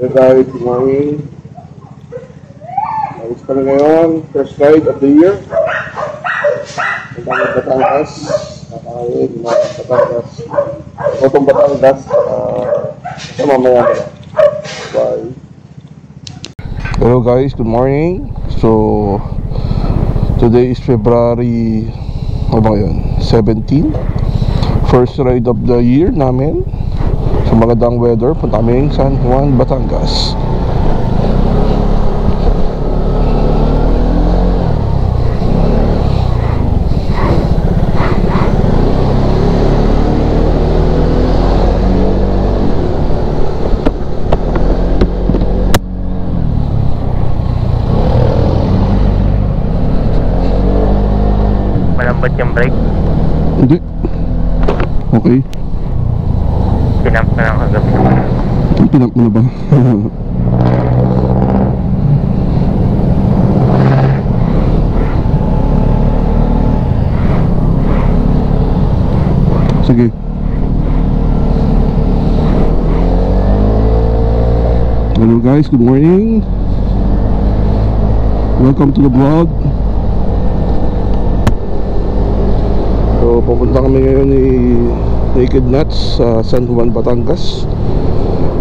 Guys, good morning. Ayos kami ngayon. First ride of the year. Ang dami Batangas. Kakain na Batangas. Otong Batangas. Ito mamaya na. Bye. Hello guys, good morning. So, today is February 17. First ride of the year namin. So magandang weather, punta kami San Juan, Batangas. Malambot yung brake? Hindi. Okay. Pinamp na lang kagabi. Pinamp mo na ba? Sige. Hello guys, good morning. Welcome to the vlog. So pupunta kami ngayon ni Naked Nuts sa San Juan, Batangas.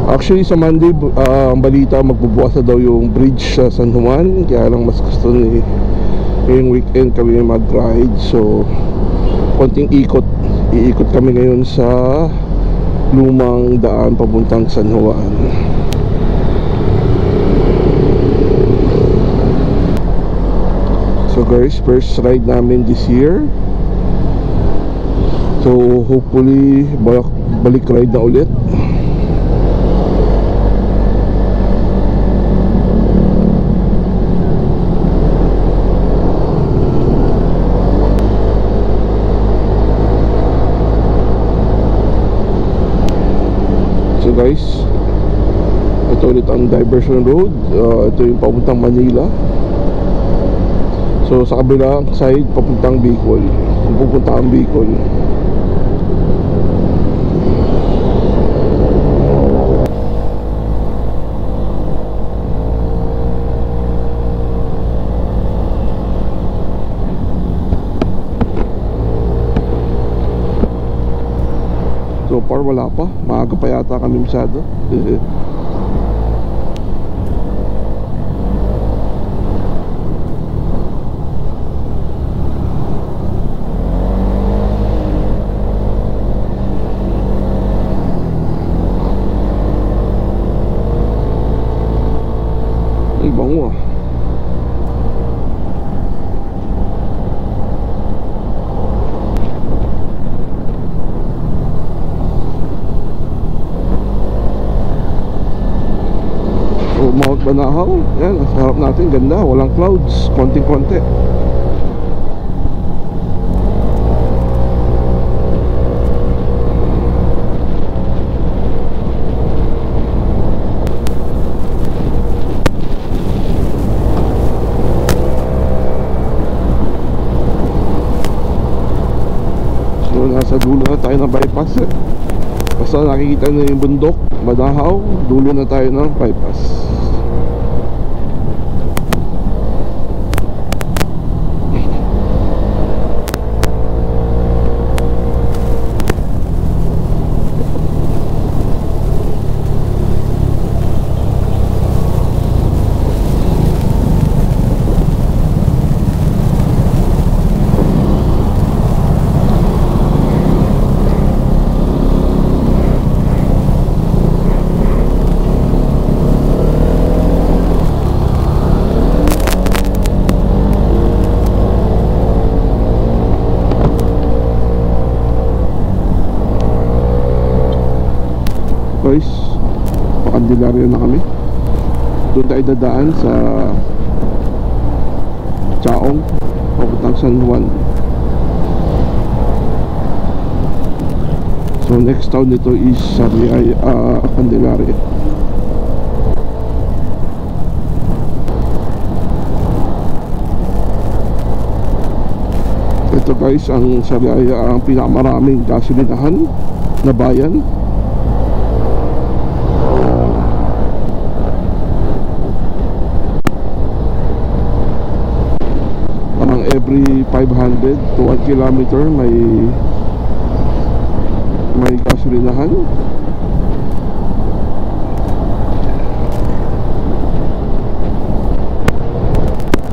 Actually sa Monday ang balita magbubukas na daw yung bridge sa San Juan, kaya lang mas gusto ni ngayong weekend kami mag-ride. So konting iikot kami ngayon sa lumang daan papuntang San Juan. So guys, first ride namin this year. So hopefully balik ride na ulit. So guys, ito ulit ang diversion road. Ito yung papuntang Manila. So sa kabilang side papuntang Bicol. Kung pupunta ang Bicol. So far wala pa, maaga pa yata kami masyado. Ay bango ah. Mount Banahaw, yan, sa harap natin, ganda, walang clouds, konting-konti. So nasa dulo na tayo ng bypass eh. Basta nakikita na yung bundok, Banahaw, dulo na tayo ng bypass. Guys, Candelaria na kami. Doon tayo dadaan sa Chaong papuntang San Juan. So next town nito is Candelaria. Ito guys, ang Sariaya ang pinakamaraming gasolinahan na bayan. every 500 to 1 kilometer may gasolinahan.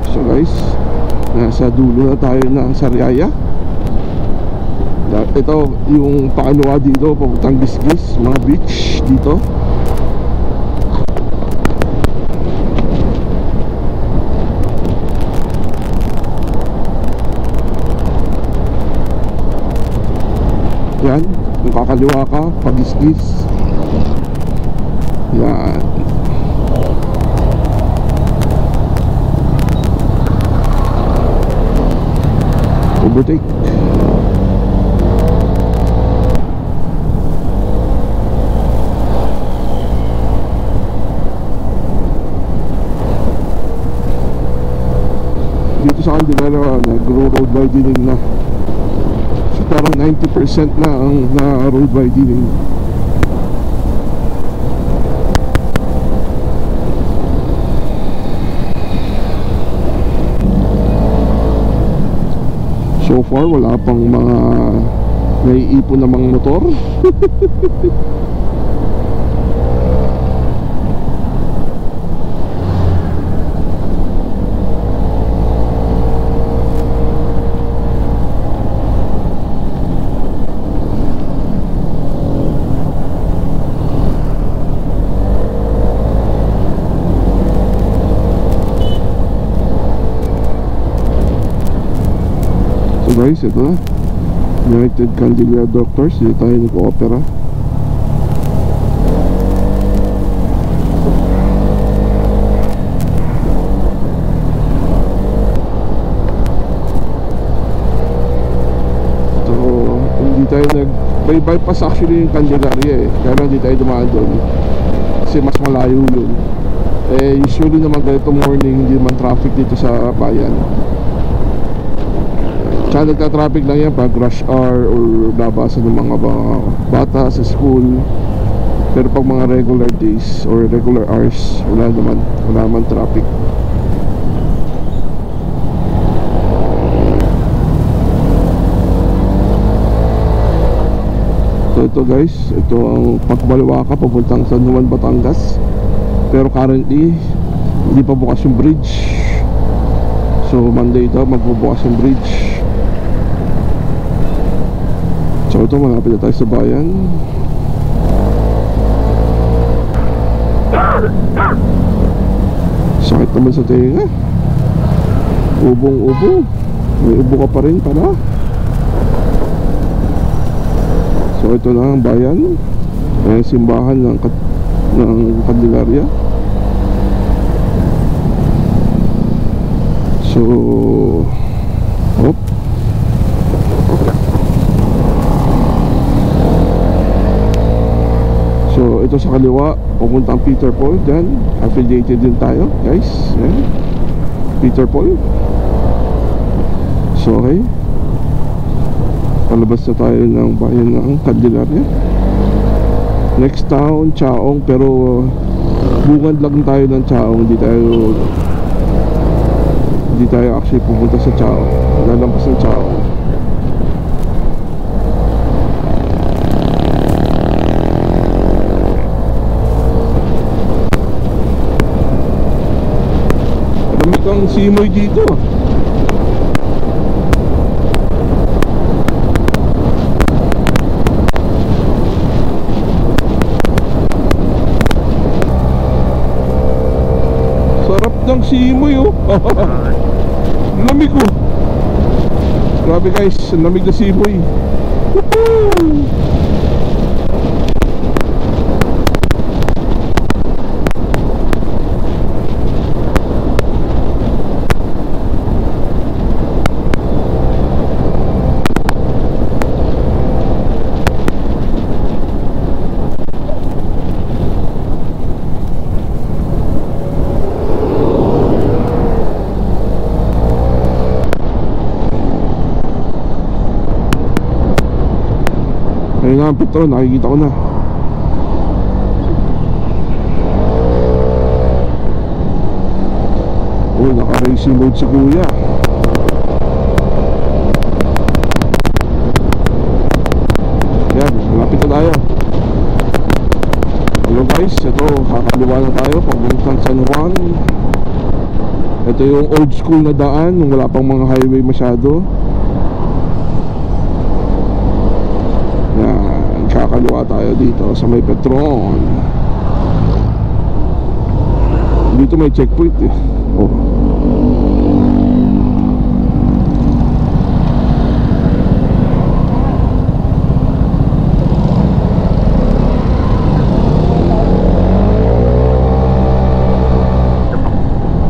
So guys, nasa dulo na tayo ng Sariaya. Ito yung pakalawa dito, papuntang Gisgis, mga beach dito. Yan, kung kakaliwa ka, pag-Gisgis. Yan. Overtake. Dito sa Candelaria, nag-road widening na. So parang 90% na ang road widening. So far, wala pang mga naiipon na mga motor. Guys, ito na United Candelaria Doctors. Dito tayo nag-opera. So hindi tayo may bypass actually yung Candelaria kaya hindi tayo dumaan doon kasi mas malayo yun. Usually naman ganito morning hindi man traffic dito sa bayan. Tsaka nagka-traffic lang yan pag rush hour or labasan ng mga bata sa school. Pero pag mga regular days or regular hours, wala naman traffic. So ito guys, ito ang Pagbalwaka papuntang San Juan, Batangas. Pero currently hindi pa bukas yung bridge. So Monday ito magbubukas yung bridge. So ito, malapit na tayo sa bayan. Sakit naman sa tenga. Ubong-ubo. May ubo ka pa rin pala. So ito na ang bayan. Ayan, simbahan ng Candelaria. So So ito sa kaliwa, pupuntang Peter Paul. Dyan, affiliated din tayo guys. Ayan. Peter Paul. So okay, palabas na tayo ng bayan ng Candelaria. Next town, Chaong. Pero bungad lang tayo ng Chaong. Hindi tayo actually pupunta sa Chaong. Lalampas ng Chaong. Ang simoy dito. Sarap ng simoy oh. Lamig oh. Grabe guys, lamig na simoy. Woohoo! Ayun nga ang Petron, nakikita ko na. Oh, naka-racing mode si kuya. kaliwa na tayo papuntang San Juan. Ito yung old school na daan nung wala pang mga highway masyado. Yan, kakaliwa tayo dito sa may Petron. Dito may checkpoint eh. Oh.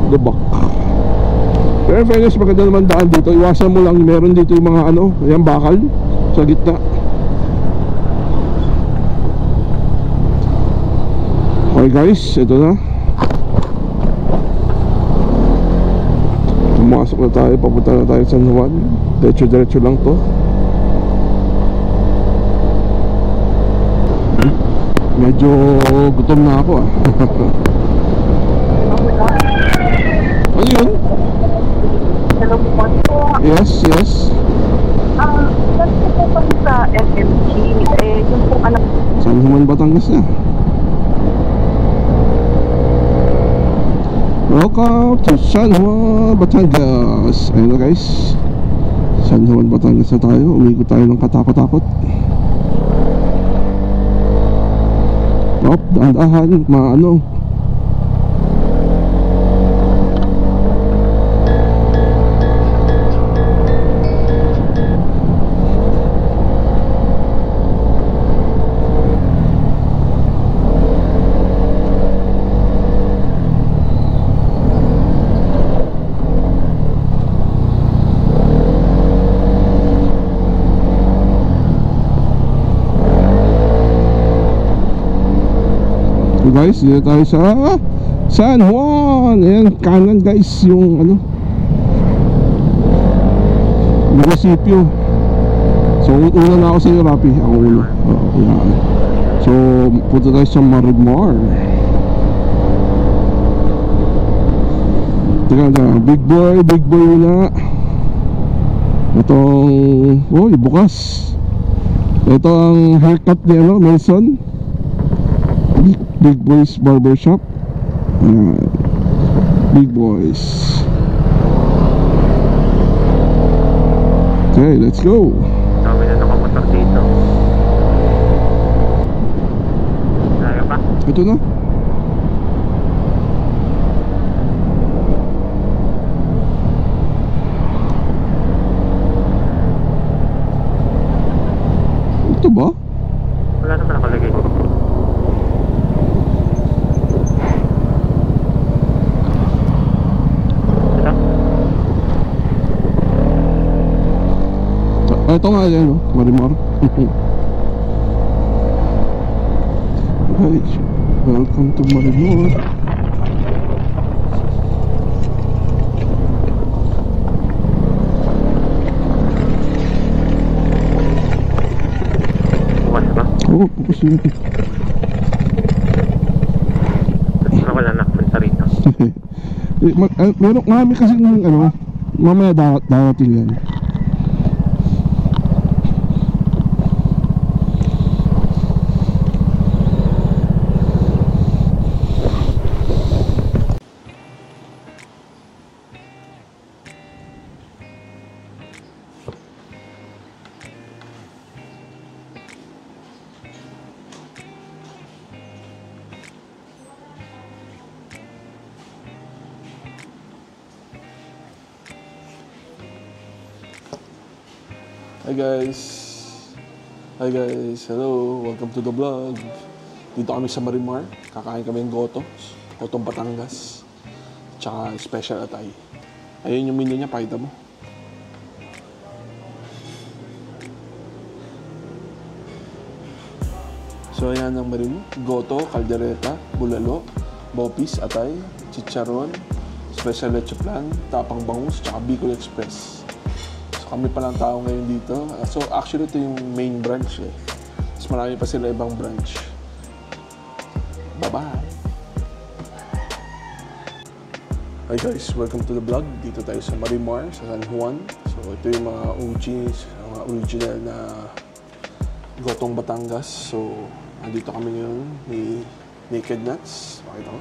Lubak. Pero fairness, maganda naman daan dito. Iwasan mo lang, meron dito yung mga ano, ayan, bakal sa gitna. Okay guys, ito na. Pumasok na tayo, papunta na tayo sa San Juan. Diretso lang to. Medyo gutom na ako ah. Ano yun? Hello po. Yes. Kasi po kami sa SMG, yung po anak San Juan, Batangas na. Welcome to San Juan, Batangas. Ayun na guys, San Juan, Batangas na tayo. Umikot tayo ng katakot-takot. Dahan-dahan, maano. Guys, dito tayo sa San Juan. Ayan, kanan guys, yung ano, munisipyo. So, una na ako sa iyo, Rapi. Ako una. Yan. So, punta tayo sa Marimar. Teka, big boy na. Itong, bukas. Ito ang haircut ni ano, Nelson. Big Boys Barbershop. Big Boys. Okay, let's go. Dami na nakamotor dito. Kaya pa? Ito na. Ito ba? Wala naman nakalagay. Ito nga yan, no? Marimar. Hi, welcome to Marimar. Bukas ba? Oo, bukas yun. Basta wala nakapunta rito. Meron, marami kasi ng ano, mamaya darating yan. Hi guys, hello, welcome to the vlog. Dito kami sa Marimar, kakain kami ng gotong Batangas, tsaka special atay. Ayun yung menu niya, pakita mo. So ayan ang Marimar, goto, kaldereta, bulalo, bopis, atay, chicharon, special leche flan, tapang bangus, tsaka Bicol Express. Kami palang tao ngayon dito. So actually ito yung main branch eh. Mas marami pa sila ibang branch. Bye bye. Hi guys, welcome to the vlog. Dito tayo sa Marimar, sa San Juan. So ito yung mga OGs, mga original na gotong Batangas. So andito kami ngayon ni Naked Nuts. Pakita ko.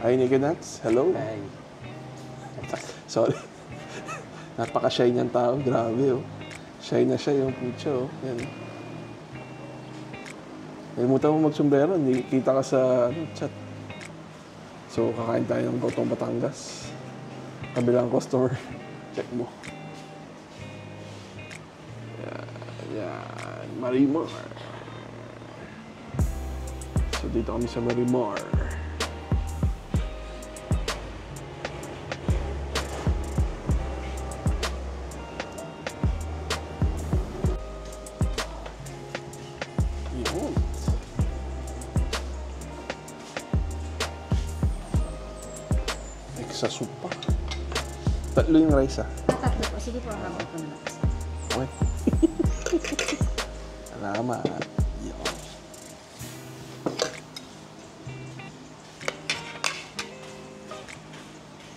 Hi, Naked Nuts. Hello. Ay. Sorry. Napaka-shy niyang tao. Grabe, oh. Shy na siya yung putya, oh. Yan. Nalimutan mo magsombrero. Hindi kita ka sa chat. So, kakain tayo ng Gotong Batangas. Kabilang customer. Check mo. Yan. Marimar. So, dito kami sa Marimar. Yun. Sa supa. Tatlo yung rice, ah. Tatlo po. Sige po, habang po naman. Okay. Salamat. Yun.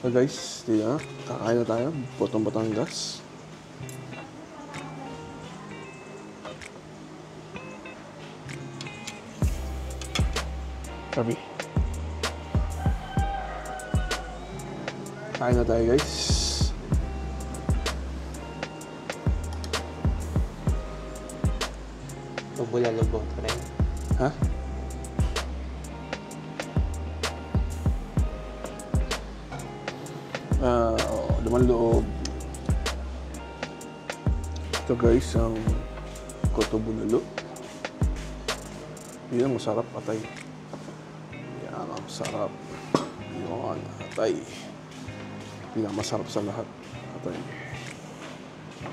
So guys, dito na. Kakain na tayo. Gotong Batangas. Sabi. Kain na tayo, guys. Lubog ko rin. Ha? Laman loob. Ito, guys, ang Goto Bulalo. Yan, masarap, atay. Yan, ang sarap. Yan, atay. Pinakamasarap sa lahat. Atay.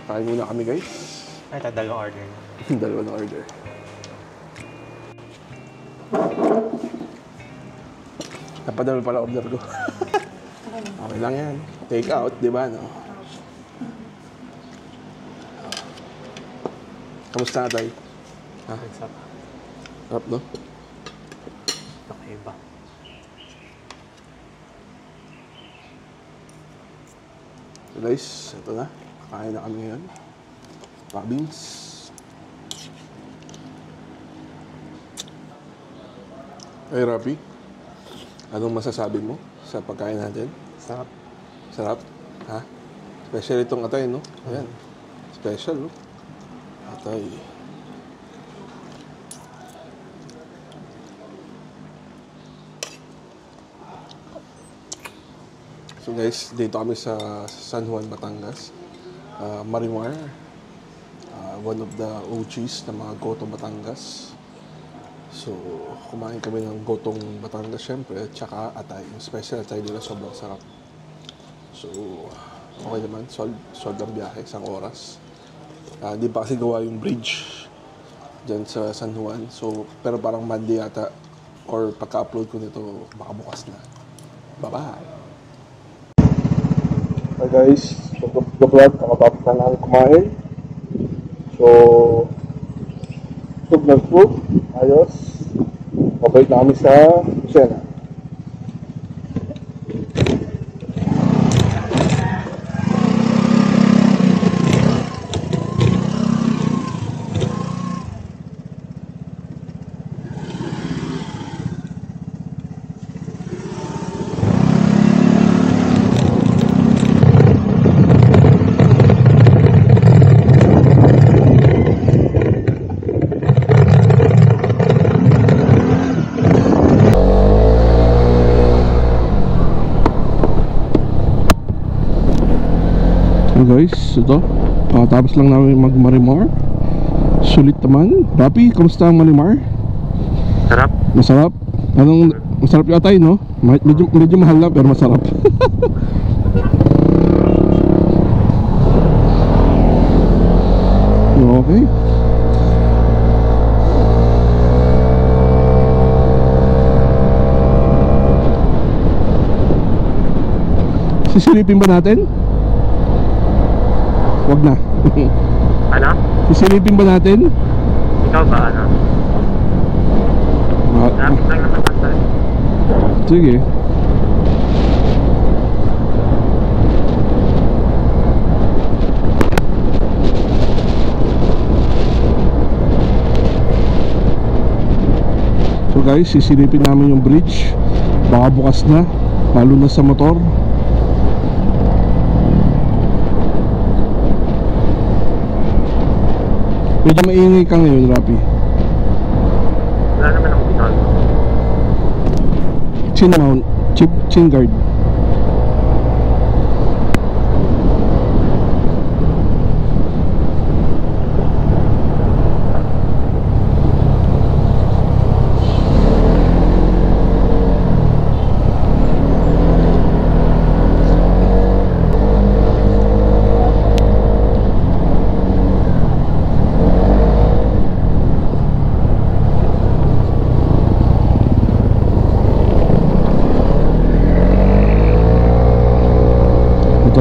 Kain muna kami, guys. Ay, dalawang order. Dalawa na order. Napadalo pala order ko. Okay lang yan. Take out, di ba, no? Kamusta na tayo? Ha? Sarap. Sarap, no? Okay ba? So guys, ito na. Kakain na kami ngayon. Pabings. Hey, Rapi. Anong masasabi mo sa pagkain natin? Sarap. Sarap? Ha? Special itong atay, no? Ayan. Special, no? Atay. So guys, dito kami sa San Juan, Batangas. Marimar. One of the OGs ng mga Gotong Batangas. So, kumain kami ng Gotong Batangas syempre, tsaka atay. Yung special atay nila sobrang sarap. So, okay naman. Solve ang biyahe, isang oras. Hindi pa kasi gawa yung bridge dyan sa San Juan. So, pero parang Monday yata or pagka-upload ko nito, baka bukas na. Bye-bye! Hi guys, so the vlog, nakatapos na namin kumain. So, soup ng soup, ayos. Mabait na kami sa Lucena. So guys, ito. Tapos lang namin mag-Marimar. Sulit naman. Rapi, kamusta ang Marimar? Sarap. Masarap? Anong masarap yung atay, no? Medyo mahal lang pero masarap. Okay. Sisilipin ba natin? Wag na. Ano? Sisilipin ba natin? Ikaw ba, ano? Lapit lang naman tayo. Sige. So guys, sisilipin namin yung bridge. Baka bukas na, lalo na sa motor. Medyo maingay ka ngayon, Rapi. Wala naman akong ginagawa. Chin mount, chin guard.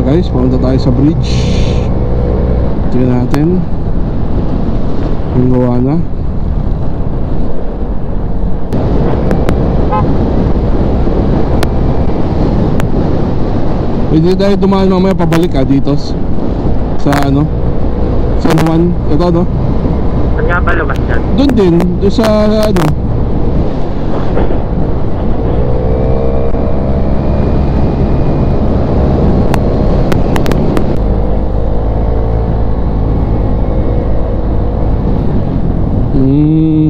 Guys, papunta tayo sa bridge. Tingnan natin yung gawa na. Pwede tayo dumaan mamaya pabalik dito sa ano, San Juan. Ito no? Saan nga ba labas yan? Doon din, doon sa ano.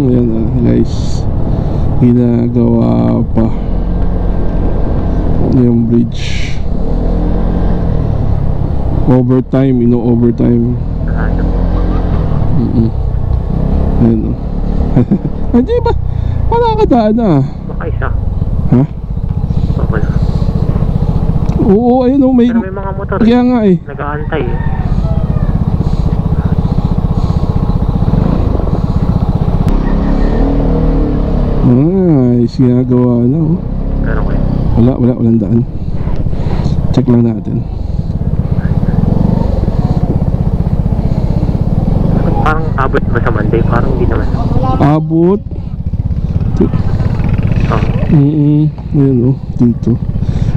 Yan guys, ginagawa pa yung bridge. Overtime, overtime. Ayan o. Hindi ba? Wala ka daan Baka isa. Ha? Wala. Oo, ayun o. Pero may mga motor Kaya nga nag-aantay Nice, ginagawa na Pero kayo. Walang daan. Check lang natin. Parang abot ba sa Monday? Parang hindi naman. Abot. Ayan dito.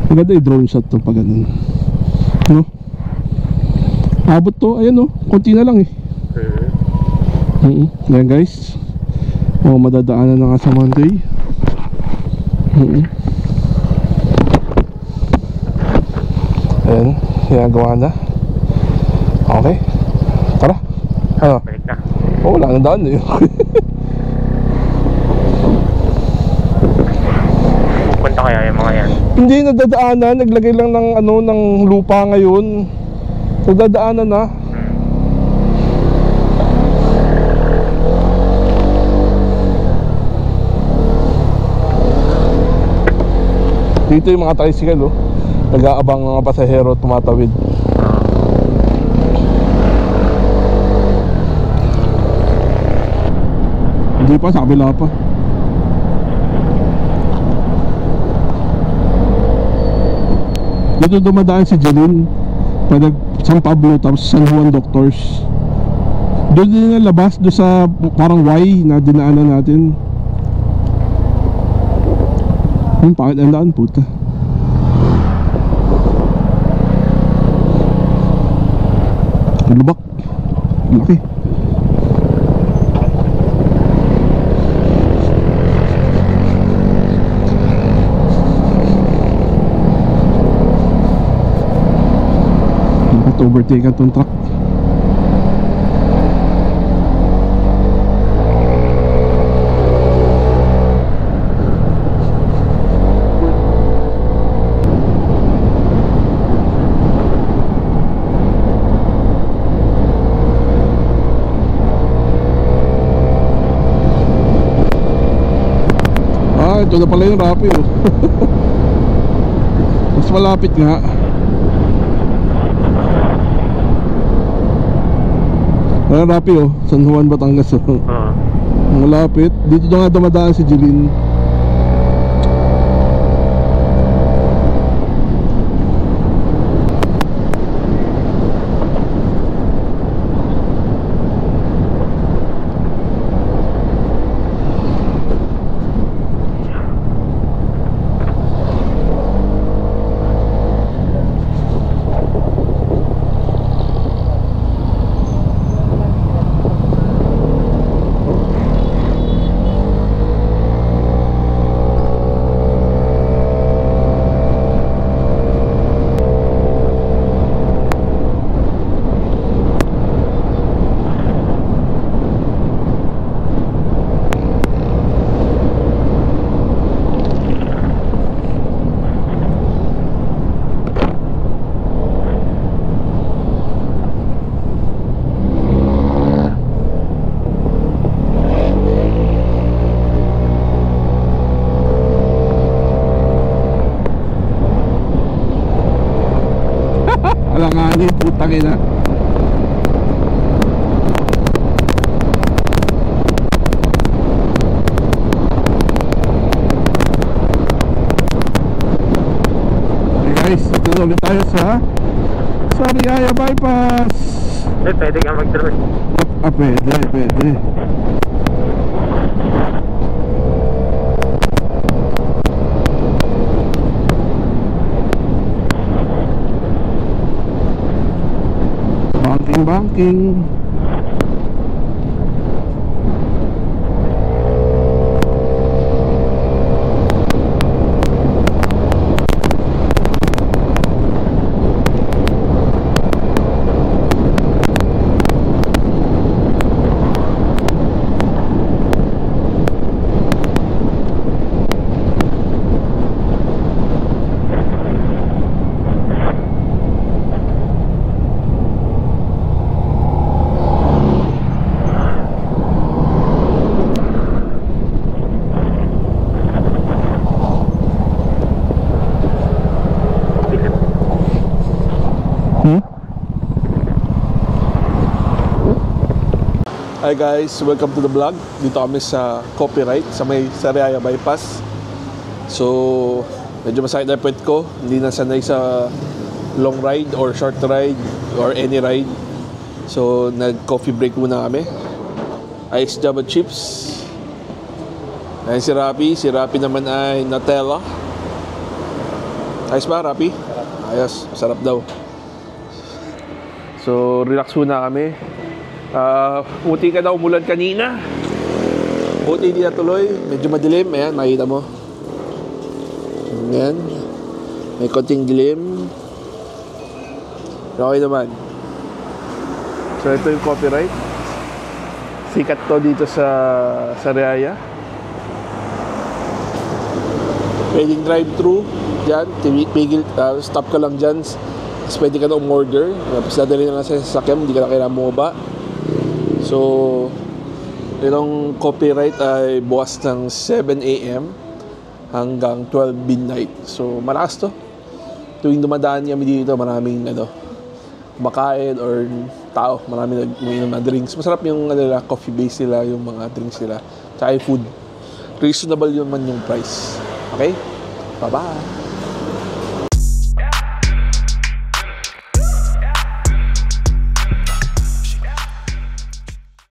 Maganda yung drone shot to pag ganun. No? Abot to, ayan konti na lang Ayan guys. Madadaanan na nga sa Monday. Ayan, ginagawa na. Okay. Tara. Ano? Balik na. Wala nang daan Pupunta kaya yung mga yan? Hindi nadadaanan, naglagay lang ng ng lupa ngayon. Nadadaanan na. Dito yung mga tricycle nag-aabang mga pasahero tumatawid. Hindi pa, sa kabila pa. Dito dumadaan si Jeline pag San Pablo tapos San Juan Doctors. Doon din na labas, doon sa parang Y na dinaanan natin. Bakit ang daan puta? Lubak. Laki. Bakit overtake itong truck? Ito na pala yung Rappi Mas malapit nga. Ayan Rappi San Juan, Batangas malapit. Dito na nga dumadaan si Jeline. Alanganin, putang ina. Okay guys, ito na ulit tayo sa Sariaya Bypass. Pwede ka mag-drone. Pwede. Banking. Hi guys, welcome to the vlog. Dito kami sa Copyright sa may Sariaya Bypass. So, medyo masakit na puwet ko. Hindi na sanay sa long ride or short ride or any ride. So, nag-coffee break muna kami. Ice Java Chips. Ayan si Rapi. Si Rapi naman ay Nutella. Ayos ba, Rapi? Ayos. Masarap daw. So, relax muna kami. Buti ka daw umulan kanina. Buti hindi natuloy. Medyo madilim. Ayan, makikita mo. Ayan. May konting dilim. Okay naman. So, ito yung Copyright. Sikat to dito sa Sariaya. Pwedeng drive-thru. Diyan. Pigil, stop ka lang dyan. Tapos pwede ka na umorder. Tapos dadali na lang sa sasakyan. Hindi ka na kailangan bumaba. So, itong Copyright ay bukas ng 7 a.m. hanggang 12 midnight. So, malakas to. Tuwing dumadaan kami dito, maraming kumakain or tao. Maraming umiinom na drinks. Masarap yung coffee base nila, yung mga drinks nila. Tsaka yung food. Reasonable yun man yung price. Okay? Bye-bye!